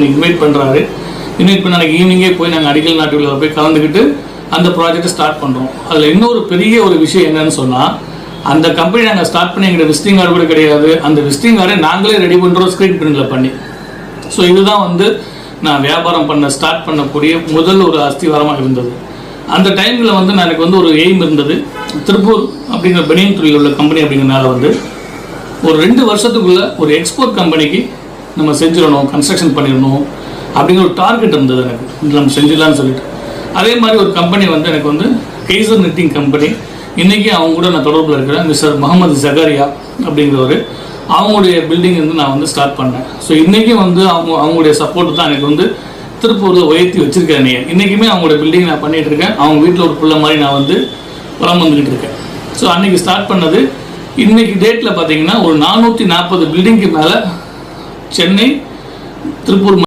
Invite பண்ணுறாரு. Invite பண்ண அன்றைக்கி ஈவினிங்கே போய் நாங்கள் அடிக்கல் நாட்டு விழாவில் போய் கலந்துக்கிட்டு அந்த ப்ராஜெக்டை ஸ்டார்ட் பண்ணுறோம். அதில் இன்னொரு பெரிய ஒரு விஷயம் என்னன்னு சொன்னால், அந்த கம்பெனி நாங்கள் ஸ்டார்ட் பண்ணி எங்களோட விசிட்டிங் கார்டு கூட கிடையாது. அந்த விசிட்டிங் கார்டை நாங்களே ரெடி பண்ணுறோம் ஸ்க்ரீன் பிரிண்டில் பண்ணி. ஸோ இதுதான் நான் வியாபாரம் ஸ்டார்ட் பண்ணக்கூடிய முதல் ஒரு அஸ்திவாரமாக இருந்தது. அந்த டைமில் எனக்கு ஒரு எய்ம் இருந்தது. திருப்பூர் அப்படிங்கிற பெனியன் துறையில் உள்ள கம்பெனி அப்படிங்கிறனால ஒரு 2 வருஷத்துக்குள்ளே ஒரு எக்ஸ்போர்ட் கம்பெனிக்கு நம்ம செஞ்சிடணும், கன்ஸ்ட்ரக்ஷன் பண்ணிடணும் அப்படிங்கிற ஒரு டார்கெட் இருந்தது எனக்கு. நம்ம செஞ்சிடலான்னு சொல்லிட்டு அதே மாதிரி ஒரு கம்பெனி எனக்கு கெய்சர் நிட்டிங் கம்பெனி. இன்றைக்கி அவங்க கூட நான் தொடர்பில் இருக்கிறேன். மிஸ்டர் முகமது ஜகரியா அப்படிங்கிறவர். அவங்களுடைய பில்டிங் நான் ஸ்டார்ட் பண்ணேன். ஸோ இன்றைக்கும் அவங்களுடைய சப்போர்ட் தான் எனக்கு திருப்பூரில் உயர்த்தி வச்சுருக்கேன். இன்றைக்குமே அவங்களோட பில்டிங் நான் பண்ணிகிட்டு இருக்கேன். அவங்க வீட்டில் ஒரு பிள்ளை மாதிரி நான் வளம் வந்துக்கிட்டு இருக்கேன். ஸோ அன்றைக்கி ஸ்டார்ட் பண்ணது இன்றைக்கி டேட்டில் பார்த்தீங்கன்னா ஒரு 440 பில்டிங்க்கு மேலே சென்னை, திருப்பூர்